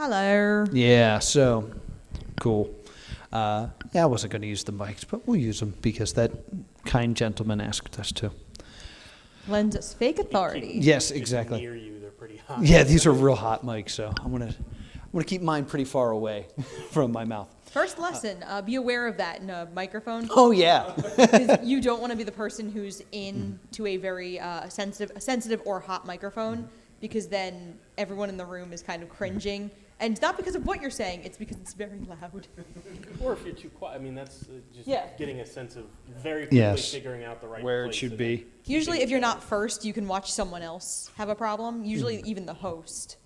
Hello. Yeah, so cool. Yeah, I wasn't going to use the mics, but we'll use them because that kind gentleman asked us to. Lends us fake authority. Yes, exactly. Near you, they're pretty hot. Yeah, these are real hot mics, so I'm gonna keep mine pretty far away from my mouth. First lesson, be aware of that in a microphone. Oh yeah. 'Cause you don't want to be the person who's into a very sensitive or hot microphone, because then everyone in the room is kind of cringing. And it's not because of what you're saying, it's because it's very loud. Or if you're too quiet, I mean, that's just Yeah. getting a sense of very quickly Yes. figuring out the right Where it place should and be. Usually if you're not first, you can watch someone else have a problem, usually even the host.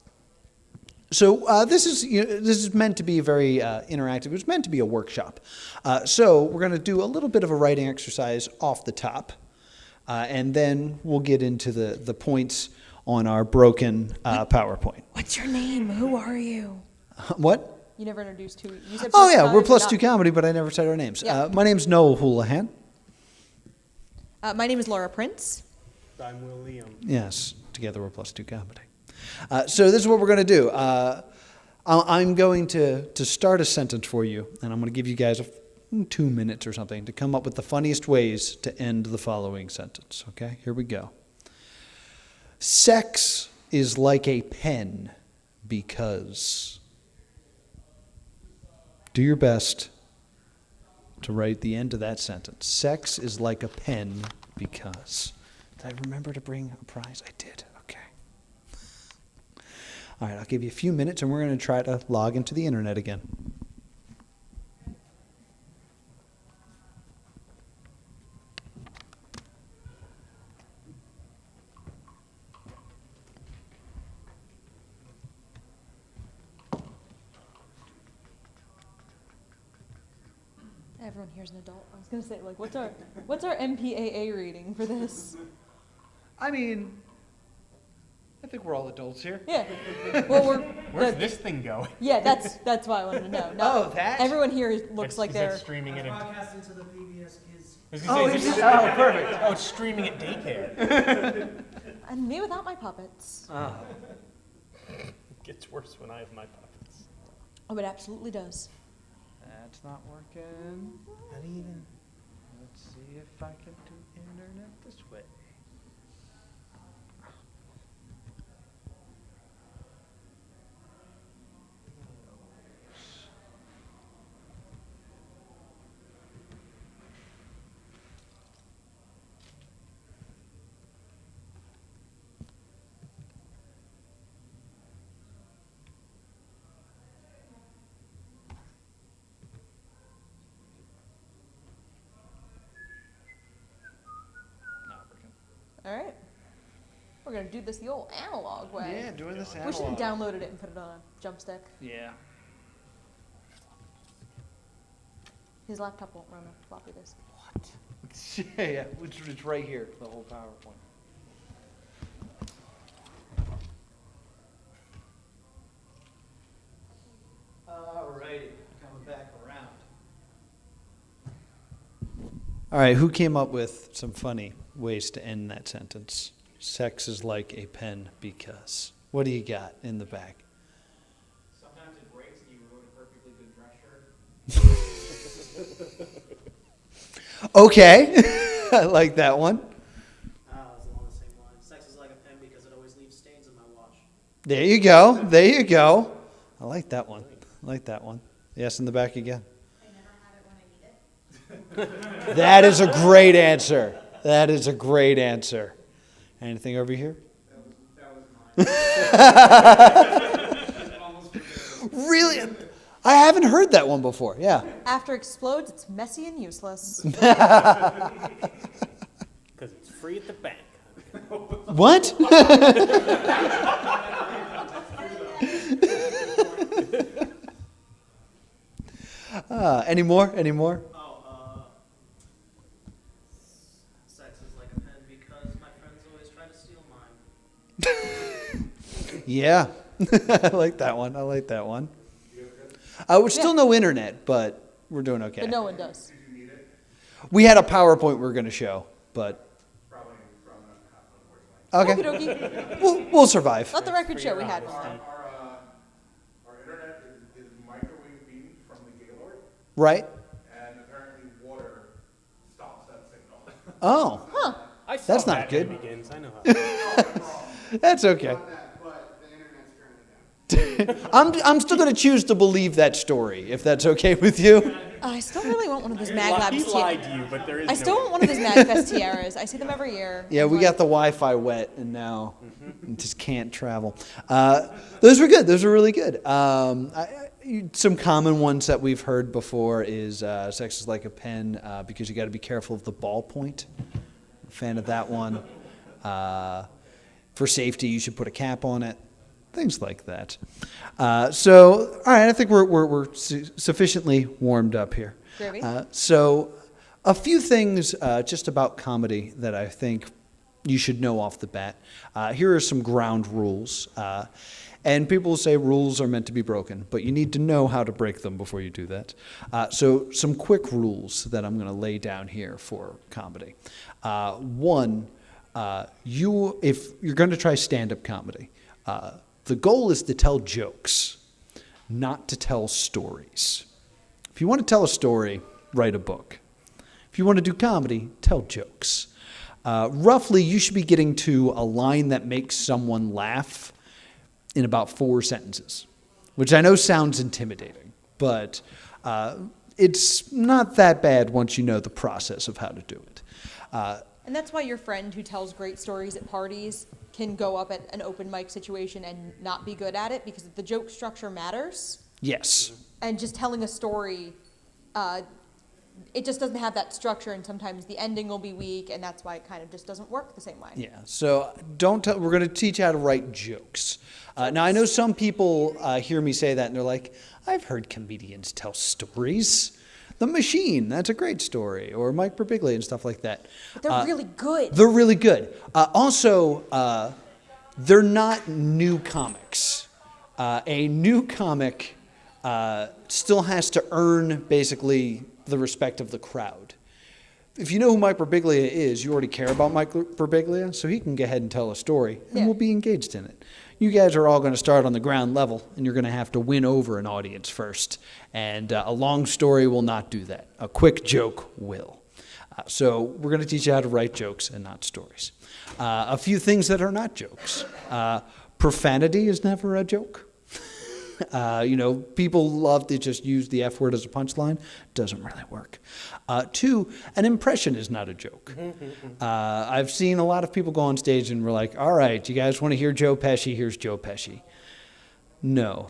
So this is meant to be very interactive. It's meant to be a workshop. So we're going to do a little bit of a writing exercise off the top, and then we'll get into the points on our broken PowerPoint. What's your name? Who are you? What? You never introduced who. You said Oh first yeah, time, we're but plus not- two comedy, but I never said our names. Yeah. My name's Noah Houlihan. My name is Laura Prince. I'm William. Yes, together we're plus two comedy. So this is what we're going to do. I'm going to start a sentence for you, and I'm going to give you guys 2 minutes or something to come up with the funniest ways to end the following sentence. Okay, here we go. Sex is like a pen because. Do your best to write the end of that sentence. Sex is like a pen because. Did I remember to bring a prize? I did. Okay. All right, I'll give you a few minutes and we're going to try to log into the internet again. Everyone here's an adult. I was gonna say, like, what's our MPAA rating for this? I mean, I think we're all adults here. Yeah. Well, Where's this thing going? Yeah, that's why I wanted to know. No, Oh, that? Everyone here looks like Is they're. that streaming it? Broadcasting to the PBS kids. Perfect. Oh, it's streaming at daycare. And me without my puppets. It gets worse when I have my puppets. Oh, it absolutely does. That's not working. Not even. Let's see if I can do internet this way. Not working. All right. We're gonna do this the old analog way. Yeah, doing this We should have downloaded it and put it on a jump stick. Yeah. His laptop won't run a floppy disk. Yeah, it's right here, the whole PowerPoint. Alrighty, coming back around. All right, who came up with some funny ways to end that sentence? Sex is like a pen because. What do you got in the back? Sometimes it breaks and you ruin a perfectly good dress shirt. Okay, I like that one. It's along the same line. Sex is like a pen because it always leaves stains in my wash. There you go. There you go. I like that one. I like that one. Yes, in the back again. I never have it when I need it. That is a great answer. That is a great answer. Anything over here? Really? I haven't heard that one before. Yeah. After explodes, it's messy and useless. Because it's free at the bank. What? Any more? Any more? Sex is like a pen because my friends always try to steal mine. Yeah. I like that one. I like that one. We're still no internet, but we're doing okay. But no one does. We had a PowerPoint we were going to show, but okay. Okey dokey. We'll survive. Let the record show we had Honesty. one. Our Right? And apparently water stops that signal. Oh, I saw That's not that good. in Begins. I know how. that's okay. On that, but the internet's currently down. I'm still going to choose to believe that story, if that's okay with you. I still really want one of those He MAGLabs lied tiaras. to you, but there is I no still way. want one of those MAGFest tiaras. I see them every year. Yeah, I'm we like, got the Wi-Fi wet, and now it just can't travel. Those were good. Those were really good. Some common ones that we've heard before is sex is like a pen because you got to be careful of the ballpoint. Fan of that one. For safety, you should put a cap on it. Things like that. So, all right, I think we're sufficiently warmed up here. Gravy. So, a few things just about comedy that I think you should know off the bat. Here are some ground rules. And people will say rules are meant to be broken, but you need to know how to break them before you do that. So, some quick rules that I'm going to lay down here for comedy. One, if you're going to try stand-up comedy, the goal is to tell jokes, not to tell stories. If you want to tell a story, write a book. If you want to do comedy, tell jokes. Roughly, you should be getting to a line that makes someone laugh in about 4 sentences, which I know sounds intimidating, but it's not that bad once you know the process of how to do it. And that's why your friend who tells great stories at parties can go up at an open mic situation and not be good at it because the joke structure matters. Yes. And just telling a story, it just doesn't have that structure, and sometimes the ending will be weak, and that's why it kind of just doesn't work the same way. Yeah, so we're going to teach you how to write jokes. Now, I know some people hear me say that, and they're like, I've heard comedians tell stories. The Machine, that's a great story, or Mike Birbiglia and stuff like that. But they're really good. They're really good. Also, they're not new comics. A new comic still has to earn, basically, the respect of the crowd. If you know who Mike Birbiglia is, you already care about Mike Birbiglia, so he can go ahead and tell a story, and Yeah. we'll be engaged in it. You guys are all going to start on the ground level, and you're going to have to win over an audience first. And a long story will not do that. A quick joke will. So we're going to teach you how to write jokes and not stories. A few things that are not jokes. Profanity is never a joke. People love to just use the F word as a punchline. Doesn't really work. 2, an impression is not a joke. I've seen a lot of people go on stage and we're like, all right, you guys want to hear Joe Pesci? Here's Joe Pesci. No,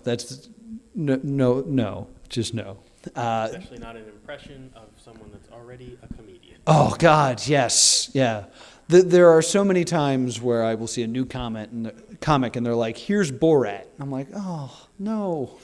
just no. Especially not an impression of someone that's already a comedian. Oh, God, yes, yeah. There are so many times where I will see a new comic and they're like, here's Borat. I'm like, oh, no.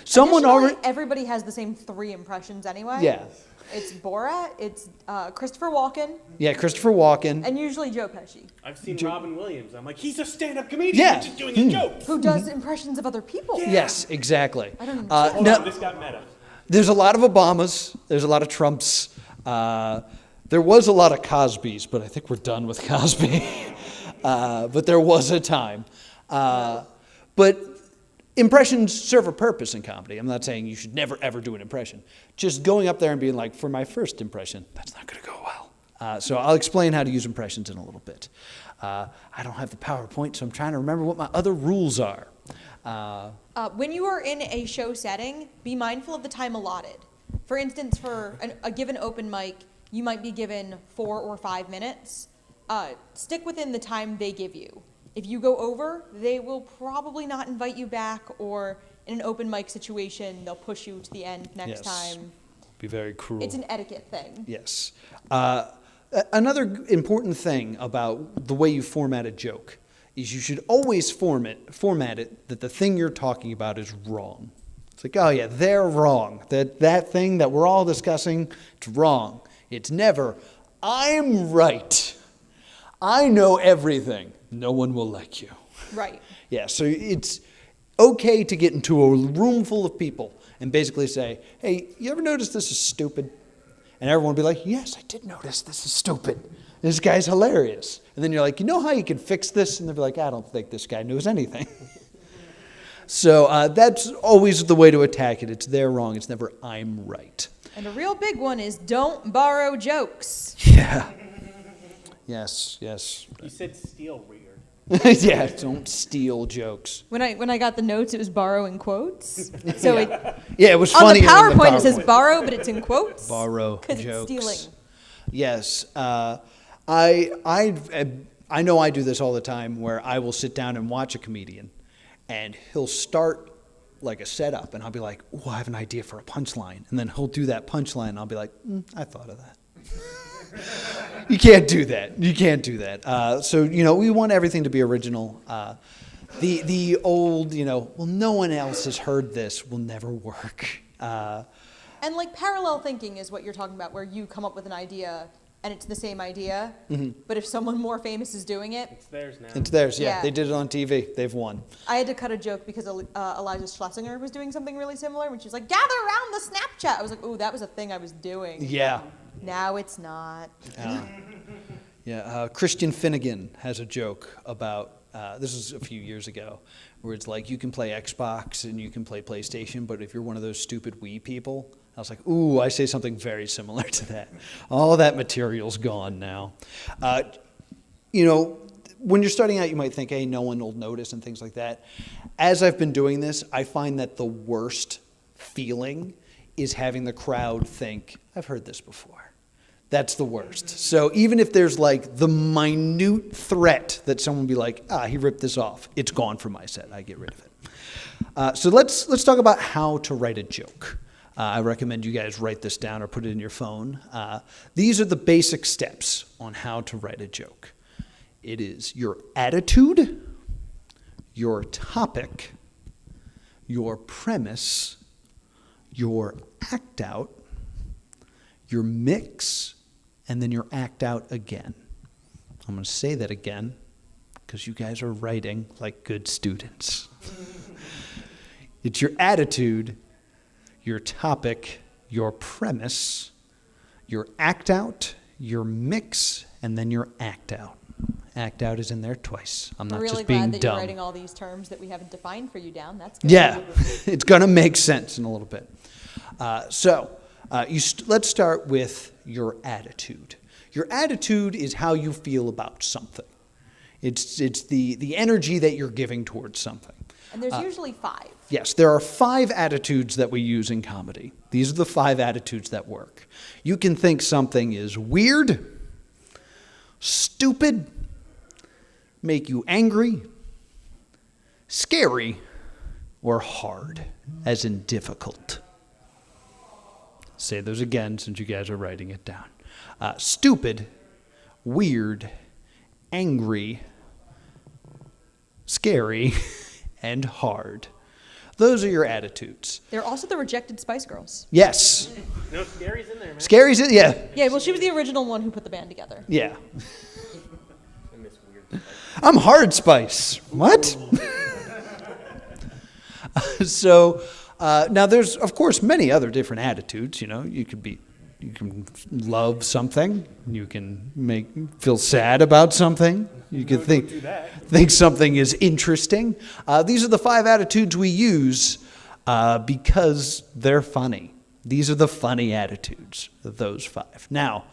Someone Additionally, already... everybody has the same 3 impressions anyway. Yeah. It's Borat, it's Christopher Walken, Yeah, Christopher Walken. and usually Joe Pesci, I've seen Robin Williams. I'm like, he's a stand-up comedian. Yeah. He's just doing his jokes. who does impressions of other people. Yes, exactly. I don't understand. Hold No, on, this got meta. there's a lot of Obamas. There's a lot of Trumps. There was a lot of Cosbys, but I think we're done with Cosby. But there was a time. But impressions serve a purpose in comedy. I'm not saying you should never, ever do an impression. Just going up there and being like, for my first impression, that's not going to go well. So I'll explain how to use impressions in a little bit. I don't have the PowerPoint, so I'm trying to remember what my other rules are. When you are in a show setting, be mindful of the time allotted. For instance, for a given open mic, you might be given 4 or 5 minutes. Stick within the time they give you. If you go over, they will probably not invite you back, or in an open mic situation, they'll push you to the end next Yes. time. Be very cruel. It's an etiquette thing. Yes. Another important thing about the way you format a joke is you should always format it that the thing you're talking about is wrong. It's like, oh yeah, they're wrong. That thing that we're all discussing, it's wrong. It's never, I'm right. I know everything. No one will like you. Right. Yeah, so it's okay to get into a room full of people and basically say, hey, you ever notice this is stupid? And everyone will be like, yes, I did notice this is stupid. This guy's hilarious. And then you're like, you know how you can fix this? And they'll be like, I don't think this guy knows anything. So that's always the way to attack it. It's they're wrong. It's never I'm right. And a real big one is don't borrow jokes. Yeah. Yes. You said steal weird. Yeah. Don't steal jokes. When I got the notes, it was borrow in quotes. So Yeah, it was on funny. the PowerPoint it says borrow, but it's in quotes. borrow because jokes. it's stealing. Yes. I know I do this all the time where I will sit down and watch a comedian and he'll start like a setup and I'll be like, oh, I have an idea for a punchline. And then he'll do that punchline and I'll be like, I thought of that. You can't do that. You can't do that. So, we want everything to be original. The old, well, no one else has heard this will never work. And like parallel thinking is what you're talking about, where you come up with an idea and it's the same idea, but if someone more famous is doing it, It's theirs now. It's theirs, yeah. Yeah. They did it on TV. They've won. I had to cut a joke because Eliza Schlesinger was doing something really similar when she was like, gather around the Snapchat. I was like, oh, that was a thing I was doing. Yeah. Now it's not. Yeah. Christian Finnegan has a joke about, this was a few years ago, where it's like you can play Xbox and you can play PlayStation, but if you're one of those stupid Wii people, I was like, ooh, I say something very similar to that. All that material's gone now. When you're starting out, you might think, hey, no one will notice and things like that. As I've been doing this, I find that the worst feeling is having the crowd think, I've heard this before. That's the worst. So even if there's like the minute threat that someone will be like, he ripped this off, it's gone from my set. I get rid of it. So let's talk about how to write a joke. I recommend you guys write this down or put it in your phone. These are the basic steps on how to write a joke. It is your attitude, your topic, your premise, your act out, your mix, and then your act out again. I'm going to say that again because you guys are writing like good students. It's your attitude, your topic, your premise, your act out, your mix, and then your act out. Act out is in there twice. I'm not We're really just being glad that dumb. you're writing all these terms that we haven't defined for you down. That's good. Yeah, it's going to make sense in a little bit. Let's start with your attitude. Your attitude is how you feel about something. It's the energy that you're giving towards something. And there's usually 5. Yes, there are 5 attitudes that we use in comedy. These are the 5 attitudes that work. You can think something is weird, stupid, make you angry, scary, or hard, as in difficult. Say those again since you guys are writing it down. Stupid, weird, angry, scary, and hard. Those are your attitudes. They're also the rejected Spice Girls. Yes. No, Scary's in there, man. Scary's it? Yeah. Yeah, well, she was the original one who put the band together. Yeah. I miss weird stuff. I'm Hard Spice. What? So now there's, of course, many other different attitudes. You can love something. You can feel sad about something. You can think something is interesting. These are the 5 attitudes we use because they're funny. These are the funny attitudes, those 5. Now,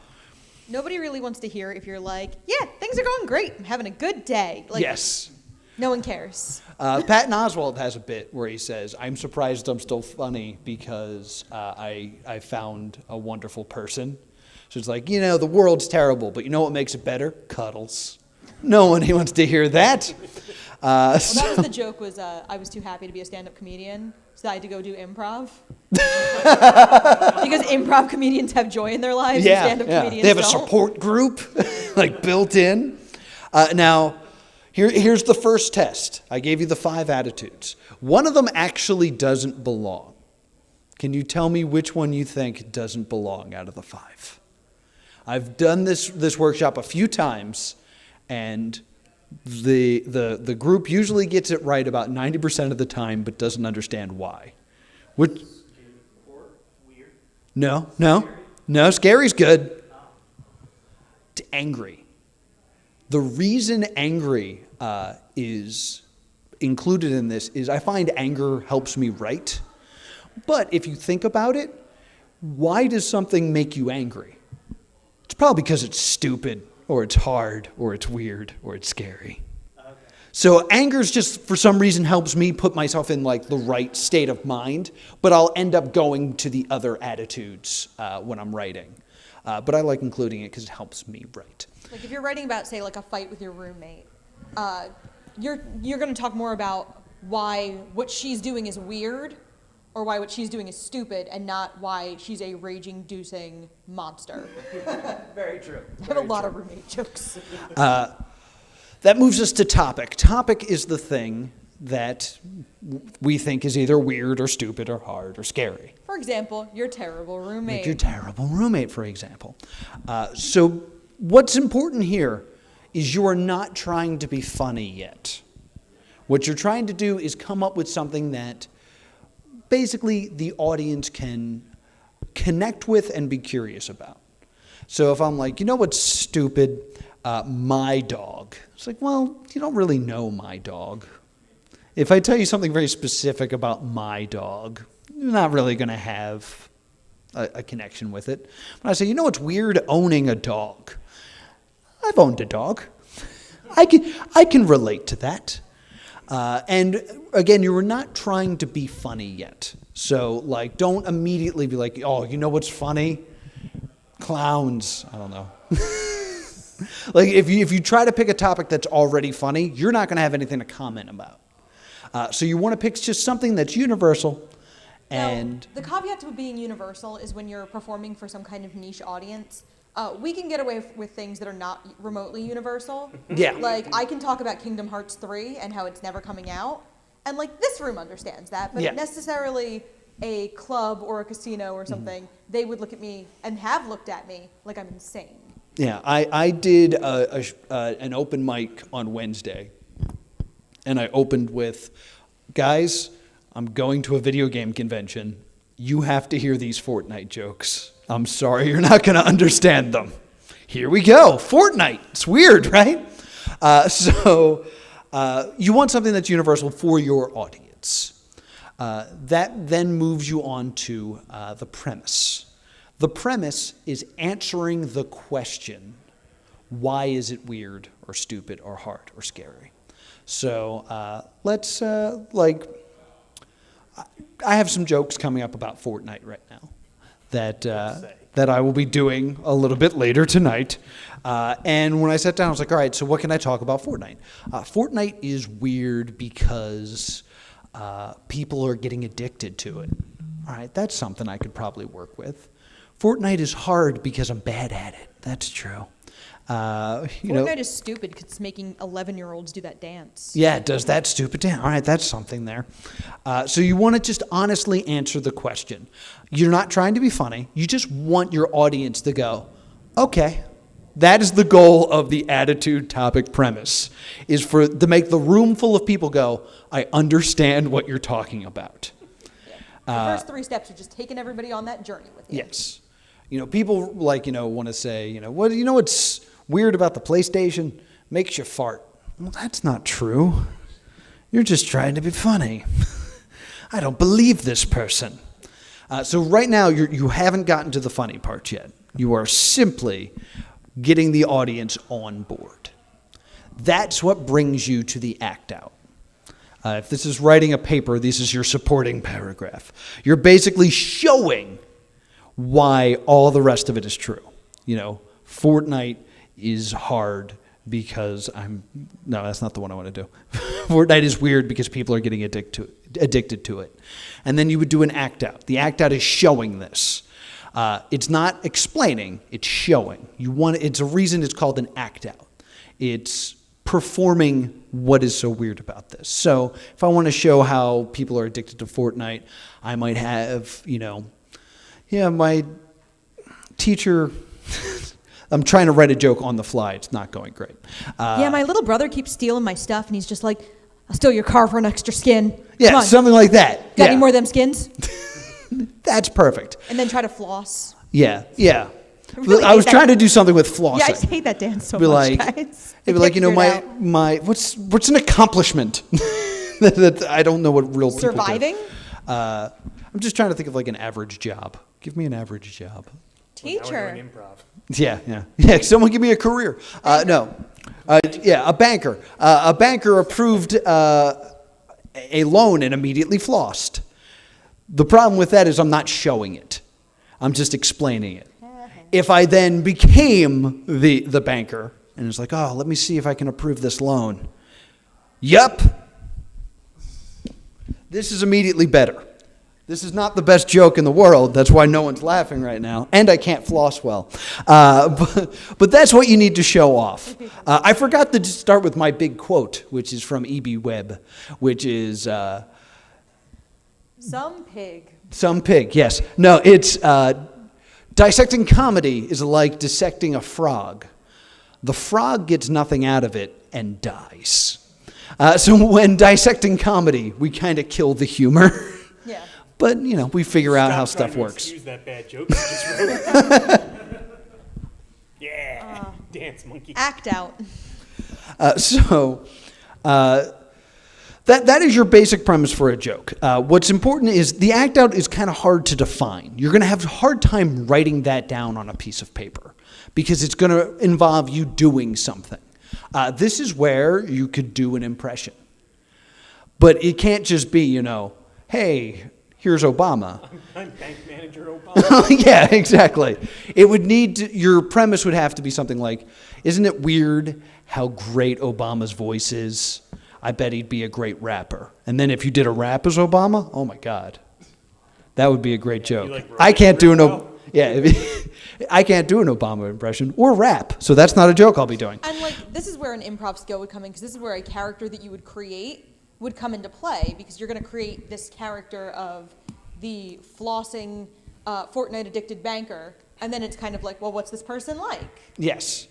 Nobody really wants to hear if you're like, yeah, things are going great. I'm having a good day. Like, yes. No one cares. Patton Oswalt has a bit where he says, I'm surprised I'm still funny because I found a wonderful person. So it's like, the world's terrible, but you know what makes it better? Cuddles. No one wants to hear that. Well, that was the joke was I was too happy to be a stand-up comedian, so I had to go do improv. Because improv comedians have joy in their lives and stand-up comedians They have a don't. support group, like built in. Now, here's the first test. I gave you the 5 attitudes. One of them actually doesn't belong. Can you tell me which one you think doesn't belong out of the 5? I've done this workshop a few times, and the group usually gets it right about 90% of the time, but doesn't understand why. Which? No. Scary's good. Angry. The reason angry is included in this is I find anger helps me write. But if you think about it, why does something make you angry? It's probably because it's stupid, or it's hard, or it's weird, or it's scary. Okay. So anger's just, for some reason, helps me put myself in like the right state of mind, but I'll end up going to the other attitudes when I'm writing. But I like including it because it helps me write. Like if you're writing about, say, like a fight with your roommate, you're going to talk more about why what she's doing is weird, or why what she's doing is stupid, and not why she's a raging-inducing monster. Very true. I have a lot of roommate jokes. That moves us to topic. Topic is the thing that we think is either weird or stupid or hard or scary. For example, your terrible roommate. Like your terrible roommate, for example. So what's important here is you are not trying to be funny yet. What you're trying to do is come up with something that basically the audience can connect with and be curious about. So if I'm like, you know what's stupid? My dog. It's like, well, you don't really know my dog. If I tell you something very specific about my dog, you're not really going to have a connection with it. When I say, you know what's weird? Owning a dog. I've owned a dog. I can relate to that. And again, you were not trying to be funny yet. So like, don't immediately be like, oh, you know what's funny? Clowns. I don't know. Like if you try to pick a topic that's already funny, you're not going to have anything to comment about. So you want to pick just something that's universal. And now, the caveat to being universal is when you're performing for some kind of niche audience. We can get away with things that are not remotely universal. Yeah. Like, I can talk about Kingdom Hearts 3 and how it's never coming out. And, like, this room understands that. But Yeah. necessarily a club or a casino or something, they would look at me and have looked at me like I'm insane. yeah, I did an open mic on Wednesday. And I opened with, guys, I'm going to a video game convention. You have to hear these Fortnite jokes. I'm sorry, you're not going to understand them. Here we go. Fortnite. It's weird, right? So you want something that's universal for your audience. That then moves you on to the premise. The premise is answering the question, why is it weird or stupid or hard or scary? So let's, I have some jokes coming up about Fortnite right now that I will be doing a little bit later tonight. And when I sat down, I was like, all right, so what can I talk about Fortnite? Fortnite is weird because people are getting addicted to it. All right, that's something I could probably work with. Fortnite is hard because I'm bad at it. That's true. Fortnite is stupid because it's making 11-year-olds do that dance. Yeah, it does that stupid dance. All right, that's something there. So you want to just honestly answer the question. You're not trying to be funny. You just want your audience to go, okay. That is the goal of the attitude topic premise, is to make the room full of people go, I understand what you're talking about. The first 3 steps are just taking everybody on that journey with you. Yes. People want to say, what's weird about the PlayStation? Makes you fart. Well, that's not true. You're just trying to be funny. I don't believe this person. So right now, you haven't gotten to the funny part yet. You are simply getting the audience on board. That's what brings you to the act out. If this is writing a paper, this is your supporting paragraph. You're basically showing why all the rest of it is true. Fortnite is hard because no, that's not the one I want to do. Fortnite is weird because people are getting addicted to it. And then you would do an act out. The act out is showing this. It's not explaining, it's showing. It's a reason it's called an act out. It's performing what is so weird about this. So if I want to show how people are addicted to Fortnite, I might have, my teacher, I'm trying to write a joke on the fly. It's not going great. My little brother keeps stealing my stuff, and he's just like, I'll steal your car for an extra skin. Come Yeah, on. something like that. Got Yeah. any more of them skins? That's perfect. And then try to floss. Yeah. really I was hate that. trying to do something with flossing. Yeah, I just hate that dance so Be much, like, guys. it'd be like, my what's an accomplishment? I don't know what real people do. Surviving? I'm just trying to think of like an average job. Give me an average job. Now we're Teacher. doing improv. Yeah. Someone give me a career. No. A banker. A banker approved a loan and immediately flossed. The problem with that is I'm not showing it. I'm just explaining it. If I then became the banker and it's like, oh, let me see if I can approve this loan. Yup. This is immediately better. This is not the best joke in the world. That's why no one's laughing right now. And I can't floss well. But that's what you need to show off. I forgot to start with my big quote, which is from E.B. Webb, which is... Some pig. Some pig, yes. No, it's dissecting comedy is like dissecting a frog. The frog gets nothing out of it and dies. So when dissecting comedy, we kind of kill the humor. Yeah. But, we figure out how Stop trying stuff to works. Excuse that bad joke you just wrote. Yeah. Dance monkey. Act out. That is your basic premise for a joke. What's important is the act out is kind of hard to define. You're going to have a hard time writing that down on a piece of paper because it's going to involve you doing something. This is where you could do an impression. But it can't just be, hey, here's Obama. I'm bank manager Obama. Yeah, exactly. It would your premise would have to be something like, isn't it weird how great Obama's voice is? I bet he'd be a great rapper. And then if you did a rap as Obama, oh my God, that would be a great joke. like I can't do Robert I can't do an Obama impression or rap, so that's not a joke I'll be doing. And this is where an improv skill would come in, because this is where a character that you would create would come into play, because you're going to create this character of the flossing, Fortnite addicted banker, and then it's kind of like, well, what's this person like? Yes.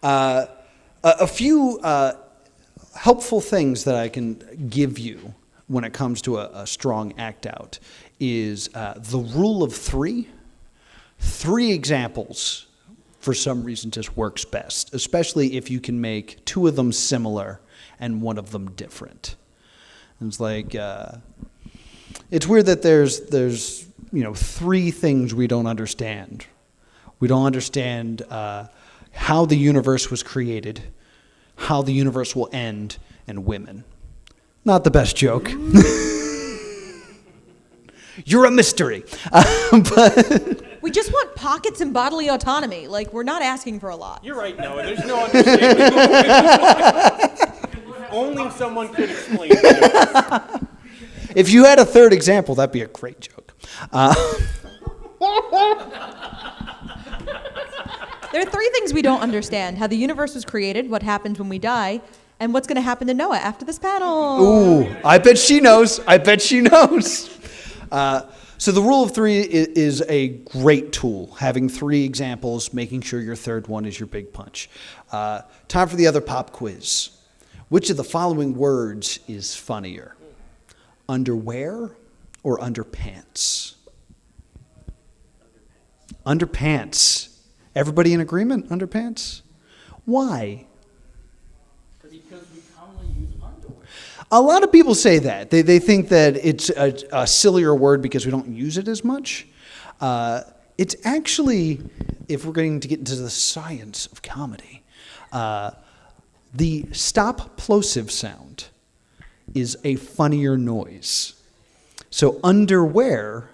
A few helpful things that I can give you when it comes to a strong act out is the rule of three. 3 examples, for some reason, just works best, especially if you can make 2 of them similar and 1 of them different. And it's like, it's weird that there's 3 things we don't understand. We don't understand how the universe was created, how the universe will end, and women. Not the best joke. You're a mystery. But We just want pockets and bodily autonomy. We're not asking for a lot. You're right, Noah. There's no understanding. Only someone could explain it. if you had a 3rd example, that'd be a great joke. There are 3 things we don't understand: how the universe was created, what happens when we die, and what's going to happen to Noah after this panel. Ooh, I bet she knows. So the rule of 3 is a great tool, having 3 examples, making sure your 3rd one is your big punch. Time for the other pop quiz. Which of the following words is funnier? Underwear or underpants? Underpants. Everybody in agreement? Underpants? Why? Because we commonly use underwear. A lot of people say that. They think that it's a sillier word because we don't use it as much. It's actually, if we're going to get into the science of comedy, the stop plosive sound is a funnier noise. So underwear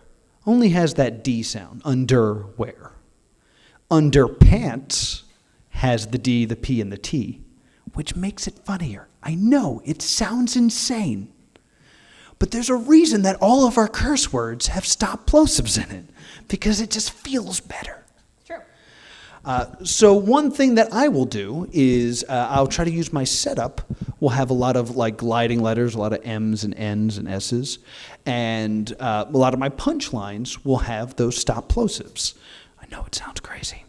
only has that D sound, underwear. Underpants has the D, the P, and the T, which makes it funnier. I know, it sounds insane. But there's a reason that all of our curse words have stop plosives in it, because it just feels better. True. So one thing that I will do is I'll try to use my setup. We'll have a lot of gliding letters, a lot of M's and N's and S's, and a lot of my punchlines will have those stop plosives. I know it sounds crazy.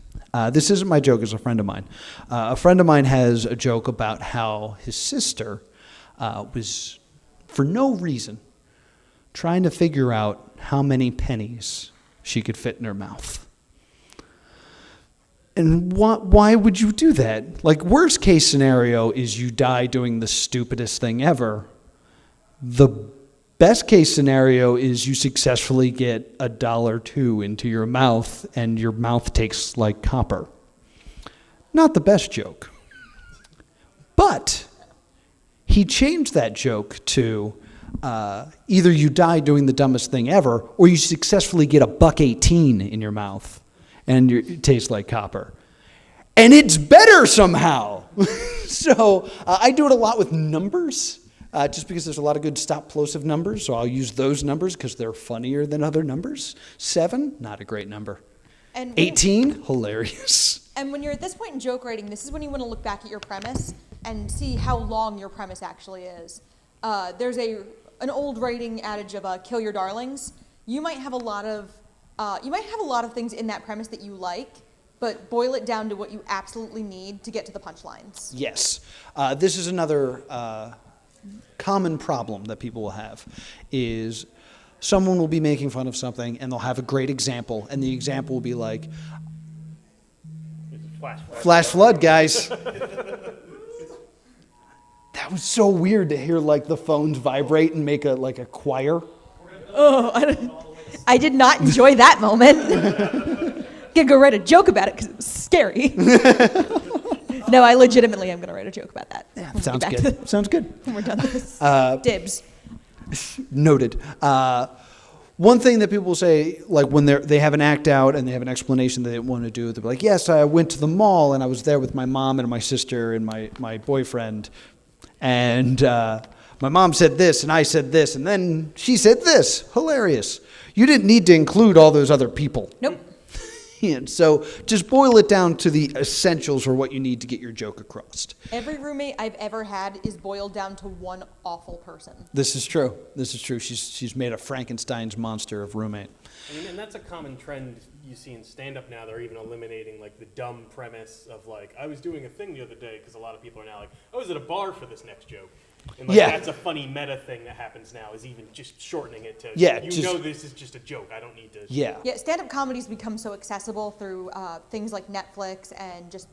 This isn't my joke, it's a friend of mine. A friend of mine has a joke about how his sister was, for no reason, trying to figure out how many pennies she could fit in her mouth. And why would you do that? Worst case scenario is you die doing the stupidest thing ever. The best case scenario is you successfully get $1.02 into your mouth and your mouth tastes like copper. Not the best joke. But he changed that joke to either you die doing the dumbest thing ever or you successfully get $1.18 in your mouth and it tastes like copper. And it's better somehow. So I do it a lot with numbers. Just because there's a lot of good stop plosive numbers, so I'll use those numbers because they're funnier than other numbers. 7, not a great number. And 18, hilarious. And when you're at this point in joke writing, this is when you want to look back at your premise and see how long your premise actually is. There's an old writing adage of kill your darlings. You might have a lot of things in that premise that you like, but boil it down to what you absolutely need to get to the punchlines. Yes. This is another common problem that people will have is someone will be making fun of something and they'll have a great example and the example will be like, flash flood, guys. That was so weird to hear like the phones vibrate and make a choir. Oh, I did not enjoy that moment. Gonna go write a joke about it because it was scary. No, I legitimately am going to write a joke about that. Yeah, sounds good. Sounds good. When we're done with this. Dibs. Noted. One thing that people say, like when they have an act out and they have an explanation they want to do, they'll be like, yes, I went to the mall and I was there with my mom and my sister and my boyfriend. And my mom said this and I said this and then she said this. Hilarious. You didn't need to include all those other people. Nope. And so just boil it down to the essentials for what you need to get your joke across. Every roommate I've ever had is boiled down to one awful person. This is true. This is true. She's made a Frankenstein's monster of roommate. I mean, and that's a common trend you see in stand-up now. They're even eliminating like the dumb premise of like, I was doing a thing the other day, because a lot of people are now like, I was at a bar for this next joke. And like, that's a funny meta thing that happens now, is even just shortening it to, know this is just a joke. I don't need to. Yeah. Yeah, stand-up comedy's become so accessible through things like Netflix and just,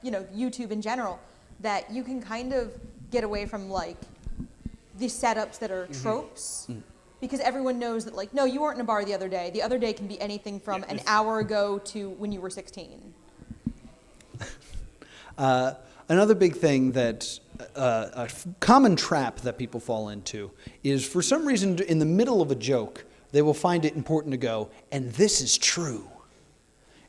YouTube in general, that you can kind of get away from like the setups that are tropes. Mm-hmm. Because everyone knows that like, no, you weren't in a bar the other day. The other day can be anything from an hour ago to when you were 16. Another big thing that a common trap that people fall into is for some reason in the middle of a joke, they will find it important to go, and this is true,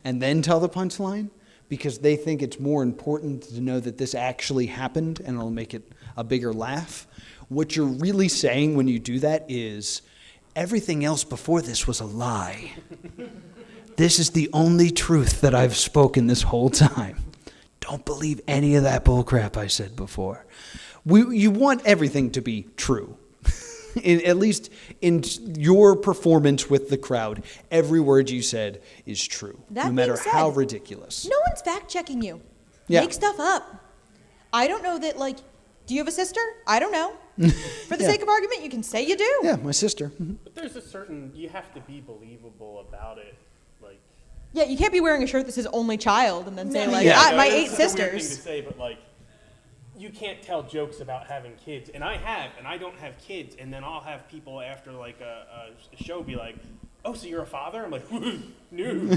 and then tell the punchline because they think it's more important to know that this actually happened and it'll make it a bigger laugh. What you're really saying when you do that is everything else before this was a lie. This is the only truth that I've spoken this whole time. Don't believe any of that bullcrap I said before. You want everything to be true. At least in your performance with the crowd, every word you said is true, no matter how ridiculous. No one's fact-checking you. Yeah. Make stuff up. I don't know that, like, do you have a sister? I don't know. For the sake of argument, you can say you do. Yeah, my sister. Mm-hmm. But there's a certain, you have to be believable about it. Like, yeah, you can't be wearing a shirt that says only child and then say, like, my 8 sisters. It's a weird thing to say, but, like, you can't tell jokes about having kids. And I don't have kids. And then I'll have people after, like, a show be like, oh, so you're a father? I'm like, no.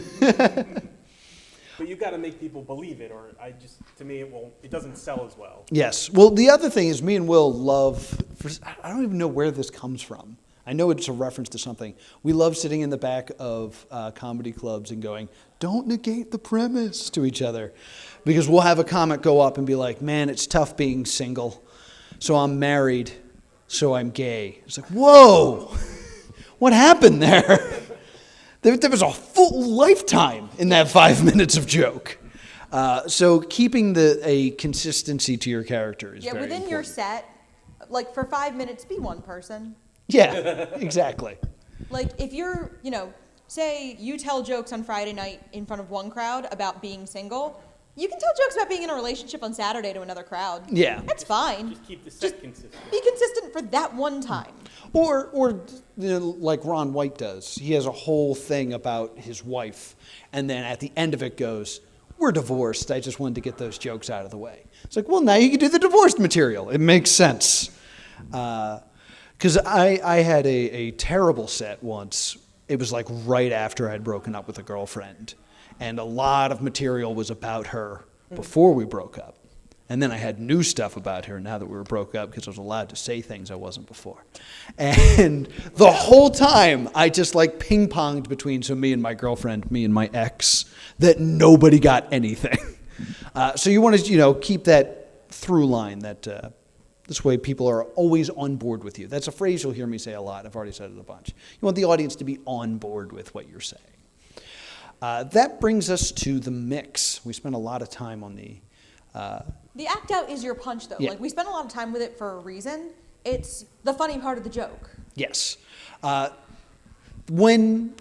But you got to make people believe it, or to me, it doesn't sell as well. Yes. Well, the other thing is me and Will love, I don't even know where this comes from. I know it's a reference to something. We love sitting in the back of comedy clubs and going, don't negate the premise to each other. Because we'll have a comic go up and be like, man, it's tough being single. So I'm married, so I'm gay. It's like, whoa, what happened there? There was a full lifetime in that 5 minutes of joke. So keeping a consistency to your character is very important. Within your set, like for 5 minutes, be one person. Yeah, exactly. Like if you're, say you tell jokes on Friday night in front of one crowd about being single, you can tell jokes about being in a relationship on Saturday to another crowd. Yeah. That's fine. Just keep the set consistent. Be consistent for that one time. Or like Ron White does. He has a whole thing about his wife, and then at the end of it goes, we're divorced. I just wanted to get those jokes out of the way. It's like, well, now you can do the divorced material. It makes sense. Because I had a terrible set once. It was like right after I'd broken up with a girlfriend. And a lot of material was about her before we broke up. And then I had new stuff about her now that we were broke up because I was allowed to say things I wasn't before. And the whole time I just like ping-ponged between me and my girlfriend, me and my ex, that nobody got anything. So you want to, keep that through line that this way people are always on board with you. That's a phrase you'll hear me say a lot. I've already said it a bunch. You want the audience to be on board with what you're saying. That brings us to the mix. We spent a lot of time on the act out is your punch, though. Yeah. Like, we spent a lot of time with it for a reason. It's the funny part of the joke. Yes. When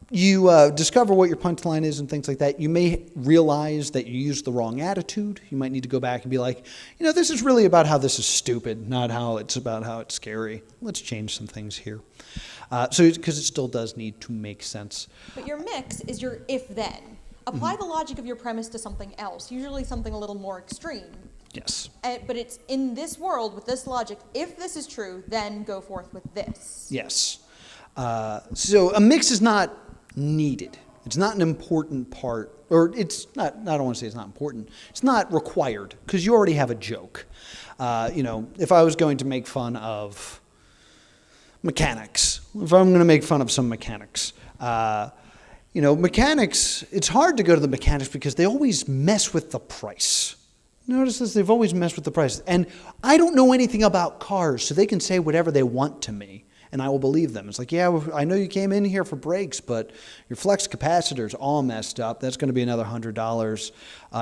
you discover what your punchline is and things like that, you may realize that you used the wrong attitude. You might need to go back and be like, this is really about how this is stupid, not how it's about how it's scary. Let's change some things here. Because it still does need to make sense. But your mix is your if-then. Apply the logic of your premise to something else, usually something a little more extreme. Yes. But it's in this world with this logic. If this is true, then go forth with this. Yes. So a mix is not needed. It's not an important part, or it's not, I don't want to say it's not important. It's not required because you already have a joke. If I was going to make fun of mechanics, if I'm going to make fun of some mechanics, mechanics, it's hard to go to the mechanics because they always mess with the price. Notice this, they've always messed with the price. And I don't know anything about cars, so they can say whatever they want to me, and I will believe them. It's like, yeah, I know you came in here for brakes, but your flex capacitor's all messed up. That's going to be another $100.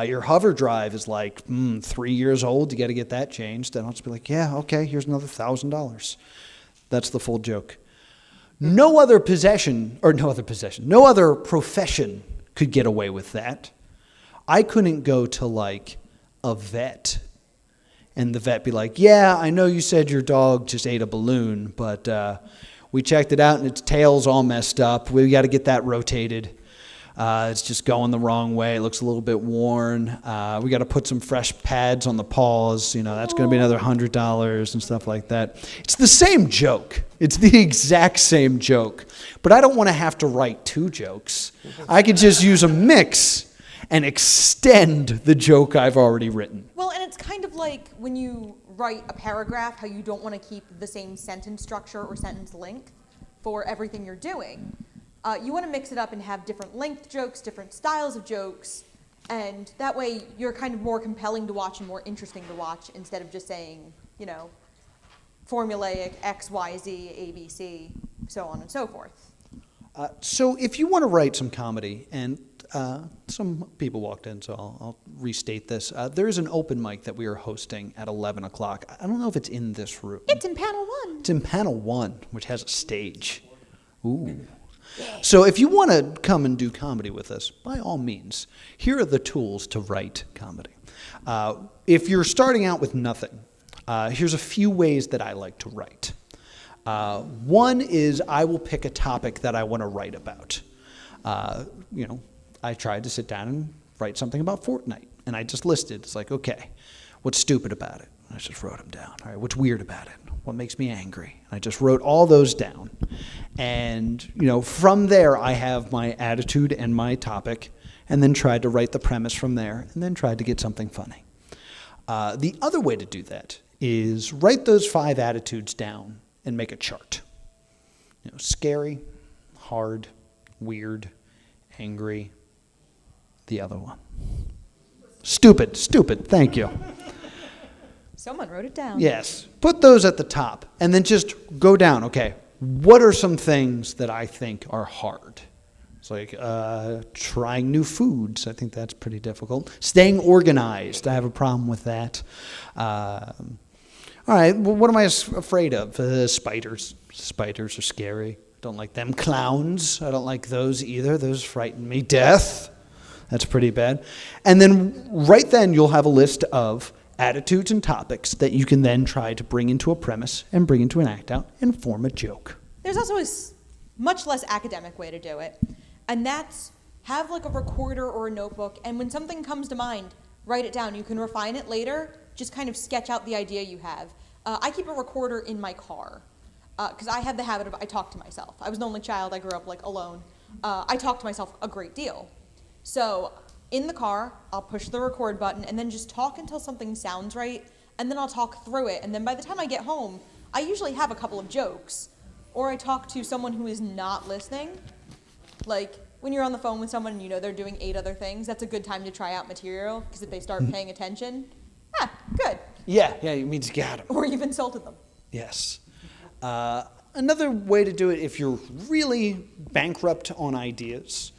Your hover drive is like 3 years old. You got to get that changed. And I'll just be like, yeah, okay, here's another $1,000. That's the full joke. No other profession could get away with that. I couldn't go to like a vet and the vet be like, yeah, I know you said your dog just ate a balloon, but we checked it out and its tail's all messed up. We got to get that rotated. It's just going the wrong way. It looks a little bit worn. We got to put some fresh pads on the paws. That's going to be another $100 and stuff like that. It's the same joke. It's the exact same joke. But I don't want to have to write two jokes. I could just use a mix and extend the joke I've already written. Well, and it's kind of like when you write a paragraph, how you don't want to keep the same sentence structure or sentence length for everything you're doing. You want to mix it up and have different length jokes, different styles of jokes, and that way you're kind of more compelling to watch and more interesting to watch instead of just saying, formulaic X, Y, Z, A, B, C, so on and so forth. So if you want to write some comedy, and some people walked in, so I'll restate this. There is an open mic that we are hosting at 11 o'clock. I don't know if it's in this room. It's in panel 1. It's in panel 1, which has a stage. Ooh. So if you want to come and do comedy with us, by all means, here are the tools to write comedy. If you're starting out with nothing, here's a few ways that I like to write. One is I will pick a topic that I want to write about. I tried to sit down and write something about Fortnite, and I just listed. It's like, okay, what's stupid about it? I just wrote them down. All right, what's weird about it? What makes me angry? I just wrote all those down. And, from there, I have my attitude and my topic, and then tried to write the premise from there, and then tried to get something funny. The other way to do that is write those 5 attitudes down and make a chart. Scary, hard, weird, angry, the other one. Stupid, thank you. Someone wrote it down. Yes. Put those at the top and then just go down. Okay, what are some things that I think are hard? It's like trying new foods. I think that's pretty difficult. Staying organized. I have a problem with that. All right, well, what am I afraid of? Spiders. Spiders are scary. Don't like them. Clowns. I don't like those either. Those frighten me. Death. That's pretty bad. And then right then you'll have a list of attitudes and topics that you can then try to bring into a premise and bring into an act out and form a joke. There's also a much less academic way to do it, and that's have like a recorder or a notebook, and when something comes to mind, write it down. You can refine it later, just kind of sketch out the idea you have. I keep a recorder in my car, because I have the habit of I talk to myself. I was an only child. I grew up like alone. I talk to myself a great deal. So in the car, I'll push the record button and then just talk until something sounds right, and then I'll talk through it. And then by the time I get home, I usually have a couple of jokes, or I talk to someone who is not listening. Like when you're on the phone with someone and you know they're doing 8 other things, that's a good time to try out material, because if they start paying attention, good. Yeah, it means you got 'em. Or you've insulted them. Yes. Another way to do it if you're really bankrupt on ideas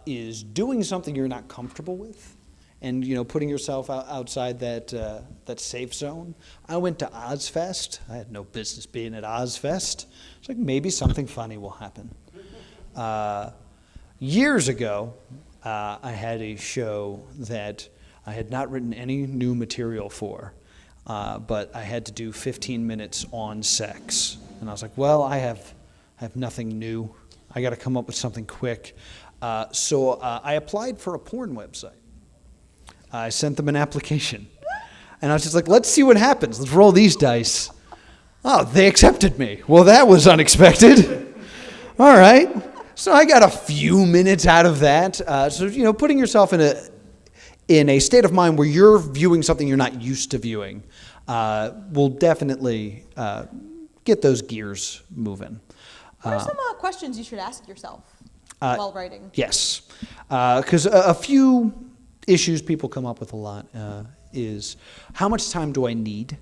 is doing something you're not comfortable with, and putting yourself outside that safe zone. I went to Ozfest. I had no business being at Ozfest. It's like maybe something funny will happen. Years ago, I had a show that I had not written any new material for, but I had to do 15 minutes on sex. And I was like, well, I have nothing new. I got to come up with something quick. So I applied for a porn website. I sent them an application. And I was just like, let's see what happens. Let's roll these dice. Oh, they accepted me. Well, that was unexpected. All right. So I got a few minutes out of that. So putting yourself in a state of mind where you're viewing something you're not used to viewing will definitely get those gears moving. What are some questions you should ask yourself while writing? Yes, because a few issues people come up with a lot is how much time do I need?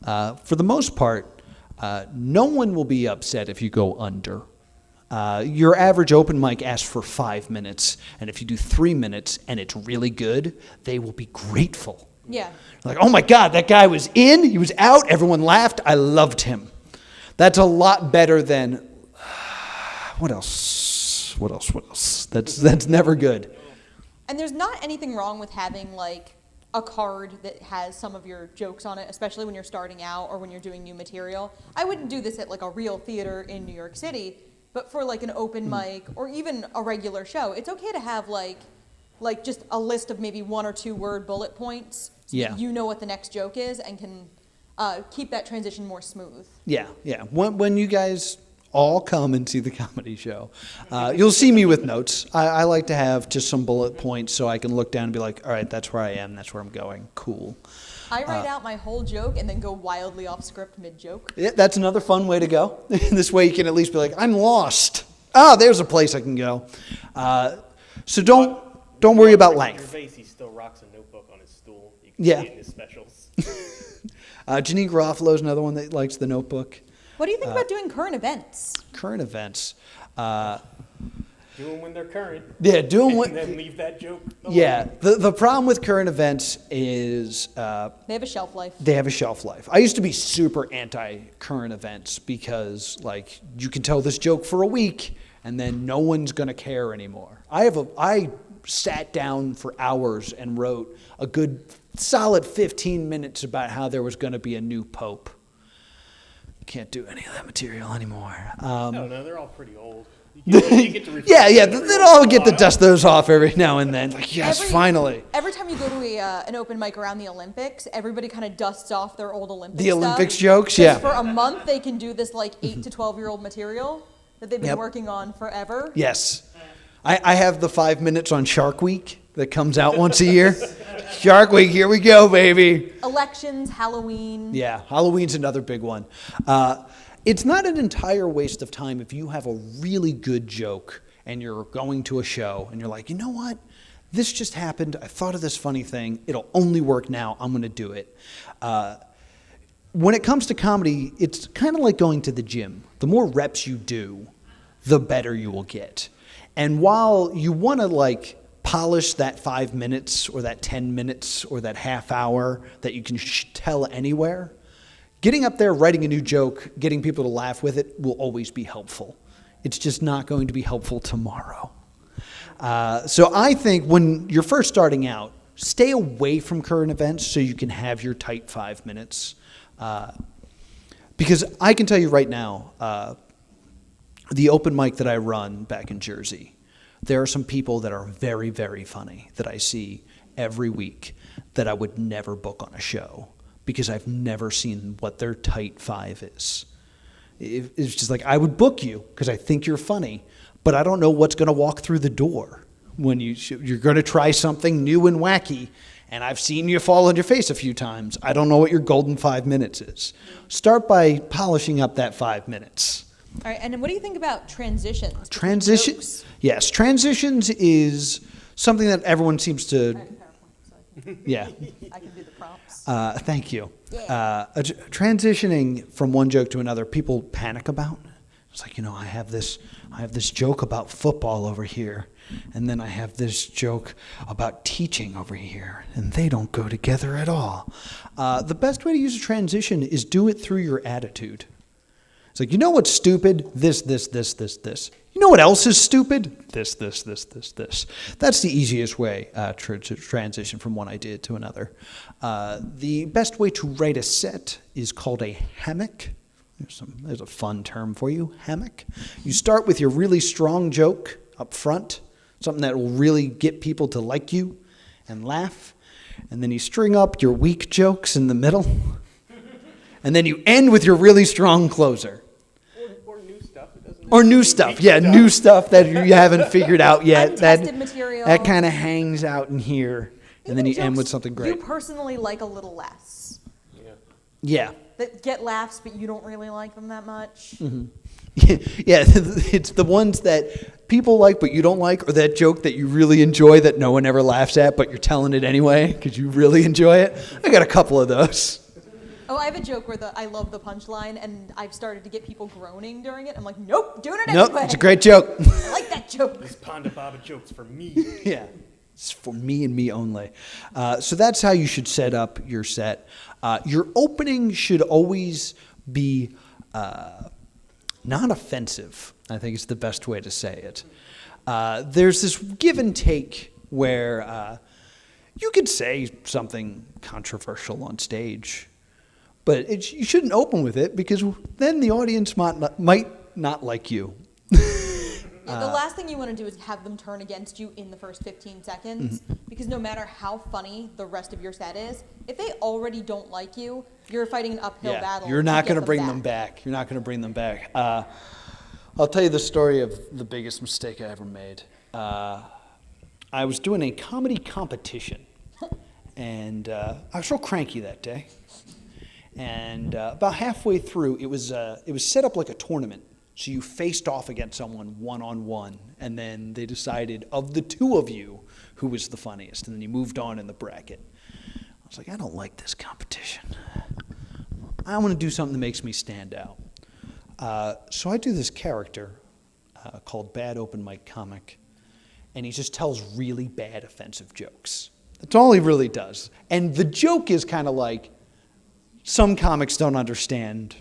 For the most part, no one will be upset if you go under. Your average open mic asks for 5 minutes, and if you do 3 minutes and it's really good, they will be grateful. Yeah. Like, oh my God, that guy was in, he was out, everyone laughed, I loved him. That's a lot better than, what else? That's never good. And there's not anything wrong with having like a card that has some of your jokes on it, especially when you're starting out or when you're doing new material. I wouldn't do this at like a real theater in New York City, but for like an open mic or even a regular show, it's okay to have like just a list of maybe 1 or 2 word bullet points, so that you know what the next joke is and can keep that transition more smooth. Yeah. When you guys all come and see the comedy show, you'll see me with notes. I like to have just some bullet points so I can look down and be like, all right, that's where I am, that's where I'm going. Cool. I write out my whole joke and then go wildly off script mid-joke. Yeah, that's another fun way to go. This way you can at least be like, I'm lost. There's a place I can go. So don't worry about length. He still rocks a notebook on his stool. You can Yeah. see it in his specials. Janine Garofalo's another one that likes the notebook. What do you think about doing current events? Current events. Do them when they're current. Yeah, doing what... And then leave that joke alone. Yeah, the problem with current events is... They have a shelf life. They have a shelf life. I used to be super anti-current events because, like, you can tell this joke for a week and then no one's going to care anymore. I sat down for hours and wrote a good solid 15 minutes about how there was going to be a new pope. Can't do any of that material anymore. No, they're all pretty old. You get to refresh Yeah, them every they'd once all in a get to while. dust those off every now and then. Like, yes, finally. Every time you go to an open mic around the Olympics, everybody kind of dusts off their old Olympics The stuff. Olympics jokes, Just yeah. For a month, they can do this like 8 to 12-year-old material that they've been Yep. working on forever. Yes. I have the 5 minutes on Shark Week that comes out once a year. Shark Week, here we go, baby. Elections, Halloween. Yeah, Halloween's another big one. It's not an entire waste of time if you have a really good joke and you're going to a show and you're like, you know what? This just happened. I thought of this funny thing. It'll only work now. I'm going to do it. When it comes to comedy, it's kind of like going to the gym. The more reps you do, the better you will get. And while you want to like polish that 5 minutes or that 10 minutes or that half hour that you can tell anywhere, getting up there, writing a new joke, getting people to laugh with it will always be helpful. It's just not going to be helpful tomorrow. So I think when you're first starting out, stay away from current events so you can have your tight 5 minutes. Because I can tell you right now, the open mic that I run back in Jersey, there are some people that are very, very funny that I see every week that I would never book on a show because I've never seen what their tight 5 is. It's just like, I would book you because I think you're funny, but I don't know what's going to walk through the door when you're going to try something new and wacky, and I've seen you fall on your face a few times. I don't know what your golden 5 minutes is. Start by polishing up that 5 minutes. All right, and then what do you think about transitions? between Transition, jokes? yes, transitions is something that everyone seems I to, have a PowerPoint, so yeah. I can do the prompts. Thank you. Yeah. Transitioning from one joke to another, people panic about. It's like, I have this joke about football over here, and then I have this joke about teaching over here, and they don't go together at all. The best way to use a transition is do it through your attitude. It's like, you know what's stupid? This. You know what else is stupid? This. That's the easiest way to transition from one idea to another. The best way to write a set is called a hammock. There's a fun term for you, hammock. You start with your really strong joke up front, something that will really get people to like you and laugh, and then you string up your weak jokes in the middle, and then you end with your really strong closer. Or new stuff. It doesn't Or new stuff, yeah, new stuff that you haven't figured out yet. Untested material. That kind of hangs out in here, and then you Even end with jokes something You great. personally like a little less. Yeah. Yeah. That get laughs, but you don't really like them that much. Mm-hmm. Yeah, it's the ones that people like but you don't like, or that joke that you really enjoy that no one ever laughs at, but you're telling it anyway because you really enjoy it. I got a couple of those. Oh, I have a joke where I love the punchline, and I've started to get people groaning during it. I'm like, nope, doing it Nope, anyway. it's a great joke. I like that joke. This Ponda Baba joke's for me. Yeah, it's for me and me only. So that's how you should set up your set. Your opening should always be non-offensive, I think is the best way to say it. There's this give and take where you could say something controversial on stage, but you shouldn't open with it because then the audience might not like you. Yeah, the last thing you want to do is have them turn against you in the first 15 seconds, because no matter how funny the rest of your set is, if they already don't like you, you're fighting an uphill battle. You're not going to bring them back. You're not going to bring them back. I'll tell you the story of the biggest mistake I ever made. I was doing a comedy competition, and I was real cranky that day. And about halfway through, it was set up like a tournament. So you faced off against someone one-on-one, and then they decided of the two of you who was the funniest, and then you moved on in the bracket. I was like, I don't like this competition. I want to do something that makes me stand out. So I do this character called Bad Open Mic Comic, and he just tells really bad offensive jokes. That's all he really does. And the joke is kind of like, some comics don't understand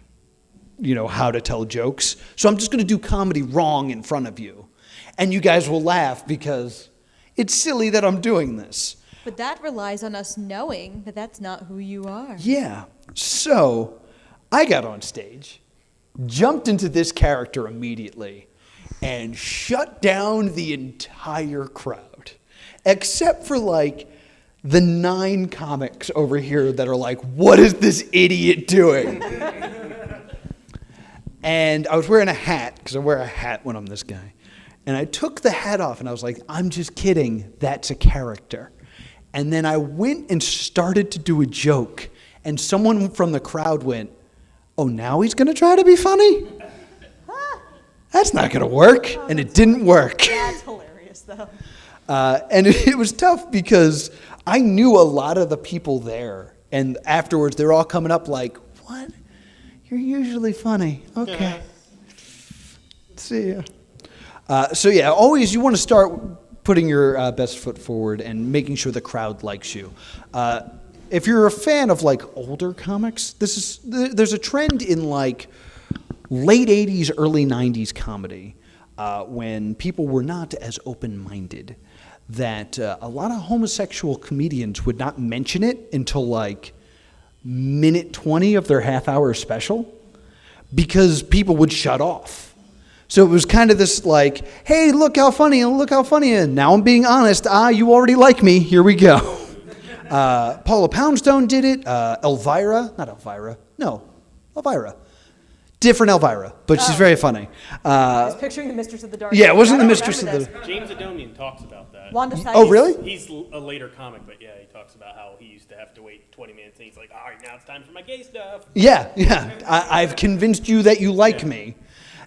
how to tell jokes. So I'm just going to do comedy wrong in front of you. And you guys will laugh because it's silly that I'm doing this. But that relies on us knowing that that's not who you are. Yeah. So I got on stage, jumped into this character immediately, and shut down the entire crowd. Except for the 9 comics over here that are like, what is this idiot doing? And I was wearing a hat, because I wear a hat when I'm this guy. And I took the hat off, and I was like, I'm just kidding. That's a character. And then I went and started to do a joke, and someone from the crowd went, oh, now he's going to try to be funny? That's not going to work. And it didn't work. That's hilarious, though. And it was tough because I knew a lot of the people there. And afterwards, they're all coming up like, what? You're usually funny. Okay. See ya. So yeah, always you want to start putting your best foot forward and making sure the crowd likes you. If you're a fan of older comics, there's a trend in late 80s, early 90s comedy when people were not as open-minded that a lot of homosexual comedians would not mention it until minute 20 of their half-hour special because people would shut off. So it was kind of this hey, look how funny, and now I'm being honest, you already like me, here we go. Paula Poundstone did it, Elvira. Different Elvira, but she's very funny. I was picturing the Mistress of the Dark. Yeah, it wasn't I the don't Mistress of remember the... this. James Adomian talks about that. Wanda Oh, Sykes. really? He's a later comic, but yeah, he talks about how he used to have to wait 20 minutes, and he's like, all right, now it's time for my gay stuff. Yeah. I've convinced you that you like me.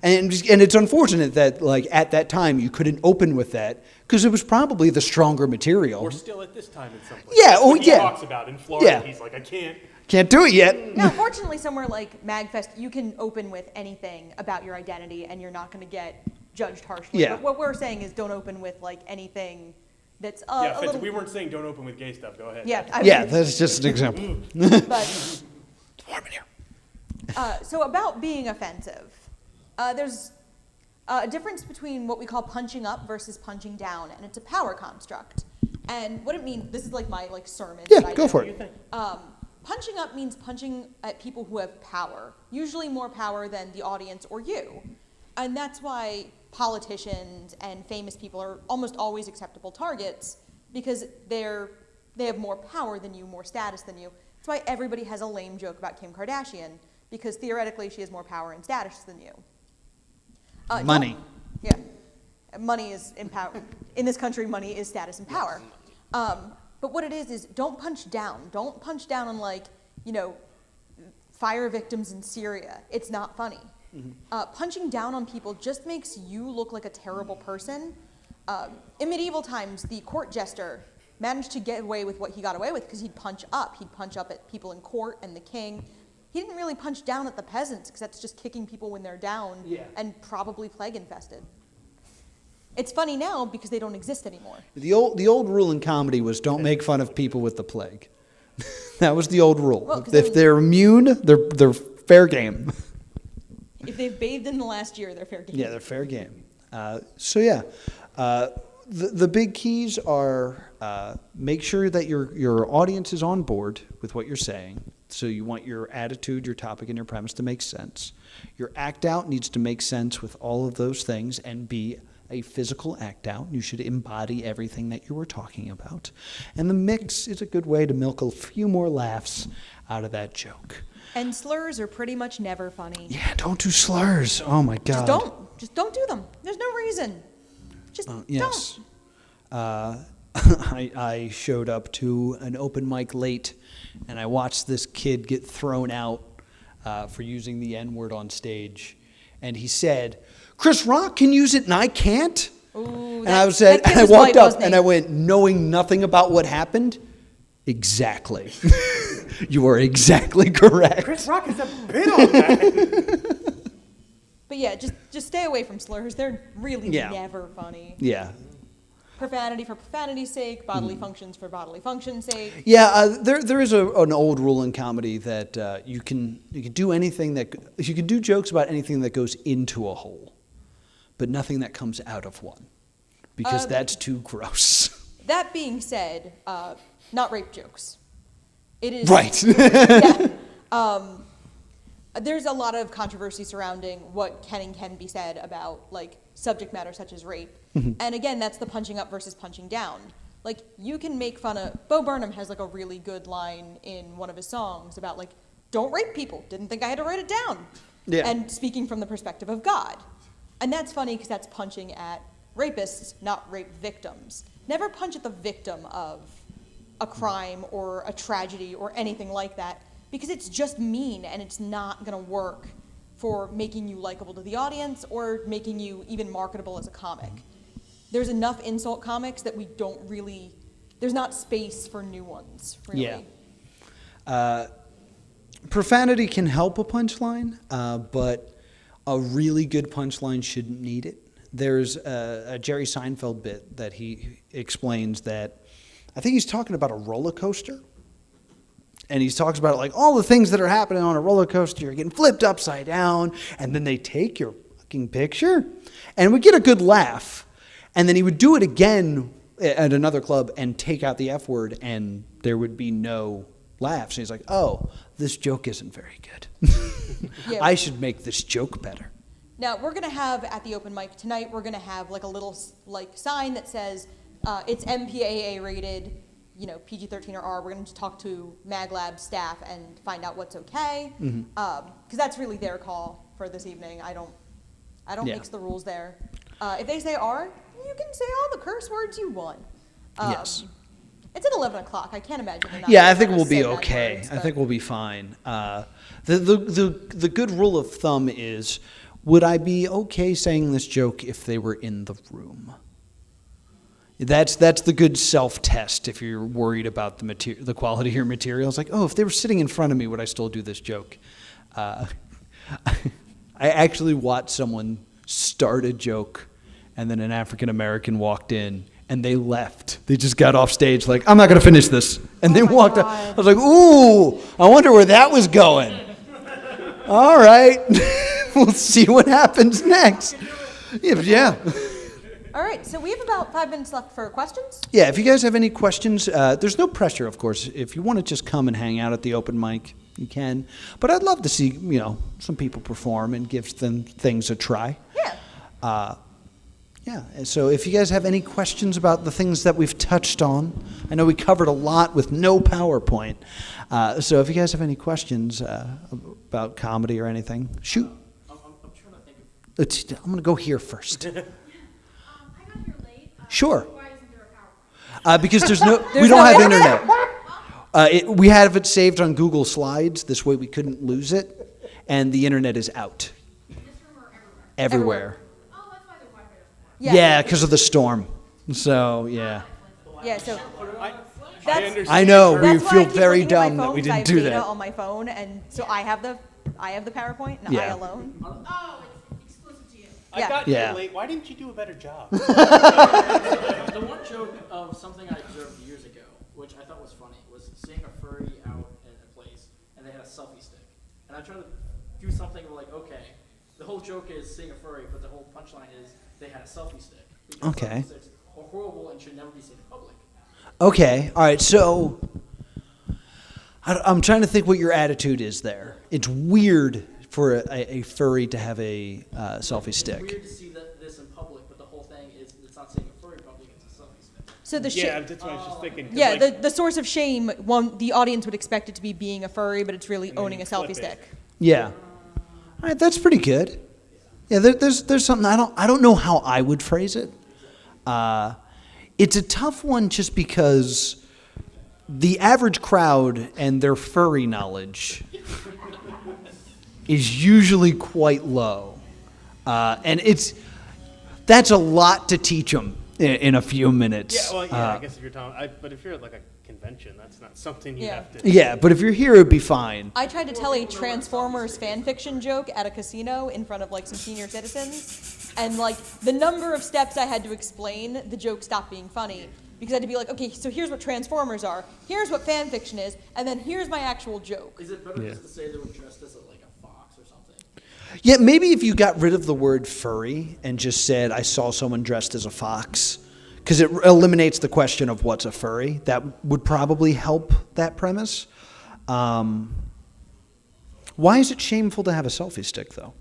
And it's unfortunate that, like, at that time, you couldn't open with that, because it was probably the stronger material. Or still at this time in some places. Yeah, That's oh, what he yeah. talks about in Florida. Yeah. He's like, I can't. Can't do it yet. Now, fortunately, somewhere like MAGFest, you can open with anything about your identity, and you're not going to get judged harshly. Yeah. But what we're saying is, don't open with like anything that's Yeah, a Fitz, little. we weren't saying don't open with gay stuff. Go ahead. Yeah. Yeah, that's just an example. But Warm in here. so about being offensive, there's a difference between what we call punching up versus punching down, and it's a power construct. And what it means, this is like my sermon. Yeah, that I go do. for it. Punching up means punching at people who have power, usually more power than the audience or you. And that's why politicians and famous people are almost always acceptable targets, because they have more power than you, more status than you. That's why everybody has a lame joke about Kim Kardashian, because theoretically she has more power and status than you. Money. Yeah. Money is in power. In this country, money is status and power. But what it is don't punch down. Don't punch down on fire victims in Syria. It's not funny. Punching down on people just makes you look like a terrible person. In medieval times, the court jester managed to get away with what he got away with because he'd punch up. He'd punch up at people in court and the king. He didn't really punch down at the peasants because that's just kicking people when they're down and probably plague infested. It's funny now because they don't exist anymore. The old rule in comedy was don't make fun of people with the plague. That was the old rule. Well, 'cause if they're immune, they're fair game. If they've bathed in the last year, they're fair game. Yeah, they're fair game. The big keys are make sure that your audience is on board with what you're saying. So you want your attitude, your topic, and your premise to make sense. Your act out needs to make sense with all of those things and be a physical act out. You should embody everything that you were talking about. And the mix is a good way to milk a few more laughs out of that joke. And slurs are pretty much never funny. Yeah, don't do slurs. Oh my God. Just don't do them. There's no reason. Just Yes. don't. I showed up to an open mic late, and I watched this kid get thrown out for using the N-word on stage. And he said, Chris Rock can use it and I can't? Ooh, And I was walked white, up wasn't and he? I went, knowing nothing about what happened, exactly. You are exactly correct. Chris Rock is a bit on that. But yeah, just stay away from slurs. They're really never funny. Yeah. Profanity for profanity's sake, bodily functions for bodily function's sake. Yeah, there is an old rule in comedy that you can do anything you can do jokes about anything that goes into a hole, but nothing that comes out of one, because that's too gross. That being said, not rape jokes. It is Right. Yeah. There's a lot of controversy surrounding what can and can be said about subject matter such as rape. And again, that's the punching up versus punching down. You can make fun of Bo Burnham has a really good line in one of his songs about don't rape people. Didn't think I had to write it down. Yeah. And speaking from the perspective of God. And that's funny because that's punching at rapists, not rape victims. Never punch at the victim of a crime or a tragedy or anything like that, because it's just mean and it's not going to work for making you likable to the audience or making you even marketable as a comic. There's enough insult comics that there's not space for new ones, really. Yeah. Profanity can help a punchline, but a really good punchline shouldn't need it. There's a Jerry Seinfeld bit that he explains that I think he's talking about a roller coaster. And he talks about all the things that are happening on a roller coaster. You're getting flipped upside down, and then they take your fucking picture. And we get a good laugh. And then he would do it again at another club and take out the F word, and there would be no laughs. And he's like, oh, this joke isn't very good. Yeah. I should make this joke better. Now, we're going to have, at the open mic tonight, we're going to have a little sign that says, it's MPAA rated. PG-13 or R. We're going to talk to MAGLabs staff and find out what's okay, Mm-hmm. because that's really their call for this evening. I don't Yeah. mix the rules there. If they say R, you can say all the curse words you want. Yes. It's at 11 o'clock. I can't imagine they're not. Yeah, I gonna think let we'll us be say bad okay. words, I but- think we'll be fine. The good rule of thumb is, would I be okay saying this joke if they were in the room? That's the good self-test if you're worried about the quality of your material. It's like, oh, if they were sitting in front of me, would I still do this joke? I actually watched someone start a joke, and then an African American walked in, and they left. They just got off stage like, I'm not going to finish this. And they Oh my walked out. God. I was like, ooh, I wonder where that was going. All right. We'll see what happens next. Yeah. All right, so we have about 5 minutes left for questions. Yeah, if you guys have any questions, there's no pressure, of course. If you want to just come and hang out at the open mic, you can. But I'd love to see, some people perform and give them things a try. Yeah. Yeah, so if you guys have any questions about the things that we've touched on, I know we covered a lot with no PowerPoint. So if you guys have any questions about comedy or anything, shoot. I'm trying to think of. I'm going to go here first. I got here late. Sure. Why isn't there a PowerPoint? Because we There's don't no have internet. internet. We have it saved on Google Slides. This way we couldn't lose it. And the internet is out In this room or everywhere? everywhere. Oh, that's why the Wi-Fi doesn't work. Yeah, because of the storm. So, yeah. Yeah, so I that's, understand. I know, we that's why I feel keep very looking at my dumb that phone, we 'cause I didn't have do data that. on my phone, and so I have the PowerPoint, and I Yeah. alone. Oh, it's exclusive to you. I Yeah. got Yeah. here late. Why didn't you do a better job? The one joke of something I observed years ago, which I thought was funny, was seeing a furry out in a place, and they had a selfie stick. And I tried to do something like, okay, the whole joke is seeing a furry, but the whole punchline is they had a selfie stick. Because Okay. selfie sticks are horrible and should never be seen in public. Okay, all right, so I'm trying to think what your attitude is there. It's weird for a furry to have a selfie It's stick. weird to see this in public, but the whole thing is it's not seeing a furry in public, it's a selfie stick. So the Yeah, shame. that's what I was just thinking. 'cause, Yeah, like, the source of shame, the audience would expect it to be being a furry, but it's really And then owning you a selfie flip it. stick. Yeah. All right, that's pretty good. Yeah, there's something I don't know how I would phrase it. It's a tough one just because the average crowd and their furry knowledge is usually quite low, and that's a lot to teach them in a few minutes. yeah, well, yeah. I guess if you're talking, but if you're at like a convention, that's not something you Yeah. have to. Yeah, but if you're here, it'd be fine. I tried to tell a Transformers fan fiction joke at a casino in front of like some senior citizens, and like the number of steps I had to explain, the joke stopped being funny because I had to be like, okay, so here's what Transformers are, here's what fan fiction is, and then here's my actual joke. Is it better just to say they were dressed as like a fox or something? Yeah, maybe if you got rid of the word furry and just said, I saw someone dressed as a fox, because it eliminates the question of what's a furry. That would probably help that premise. Why is it shameful to have a selfie stick, though?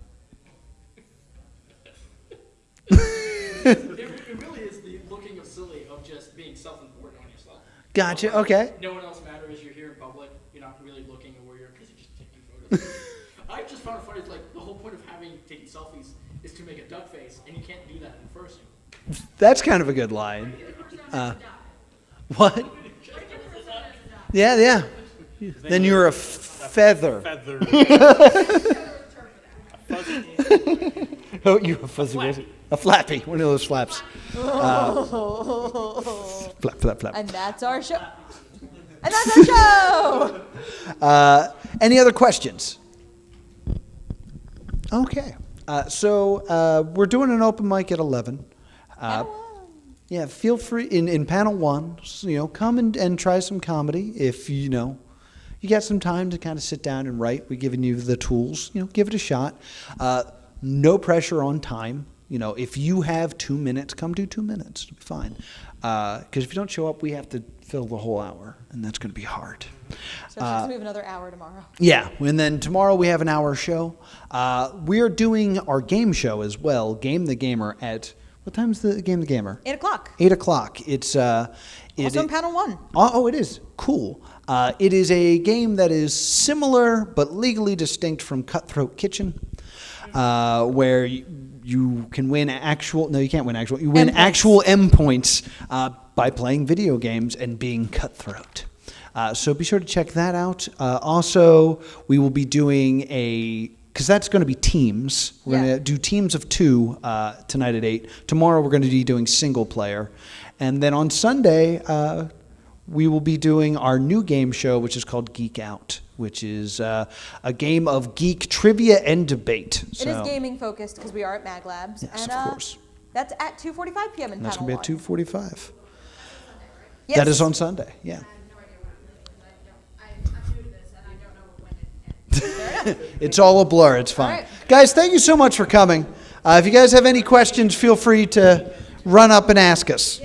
It really is the looking of silly of just being self-important on yourself. Gotcha, okay. No one else matters. You're here in public. You're not really looking at where you're because you're just taking photos. I just found it funny. It's like the whole point of taking selfies is to make a duck face, and you can't do that in person. That's kind of a good line. What? Yeah, yeah. Then you're a feather. Feather. Oh, you're a fuzzy flappy. A flappy, one of those flaps. Flap, flap, flap. And that's our show. And that's our show. Any other questions? Okay. So we're doing an open mic at 11. Yeah, feel free in panel 1. Come and try some comedy if you got some time to kind of sit down and write. We're giving you the tools. Give it a shot. No pressure on time. If you have 2 minutes, come do 2 minutes. It'll be fine. Because if you don't show up, we have to fill the whole hour, and that's going to be hard. So we have another hour tomorrow. Yeah, and then tomorrow we have an hour show. We are doing our game show as well, Game the Gamer, at What time's the game? The Gamer. 8 o'clock. 8 o'clock. It's Also in panel 1. Oh, it is cool. It is a game that is similar but legally distinct from Cutthroat Kitchen, where you can win actual. No, you can't win actual. You win M points. actual M points by playing video games and being cutthroat. So be sure to check that out. Also, we will be doing because that's going to be teams. We're going to do teams of 2 tonight at 8. Tomorrow we're going to be doing single player. And then on Sunday, we will be doing our new game show, which is called Geek Out, which is a game of geek trivia and debate. It is gaming focused because we are at MAGLabs. Yes, and, of course. That's at 2:45 p.m. in And that's panel going to be at 1. 2:45. Yes. That is on Sunday, yeah. I have no idea what I'm doing because I'm new to this and I don't know when it ends. It's all a blur. It's fine. All right. Guys, thank you so much for coming. If you guys have any questions, feel free to run up and ask us.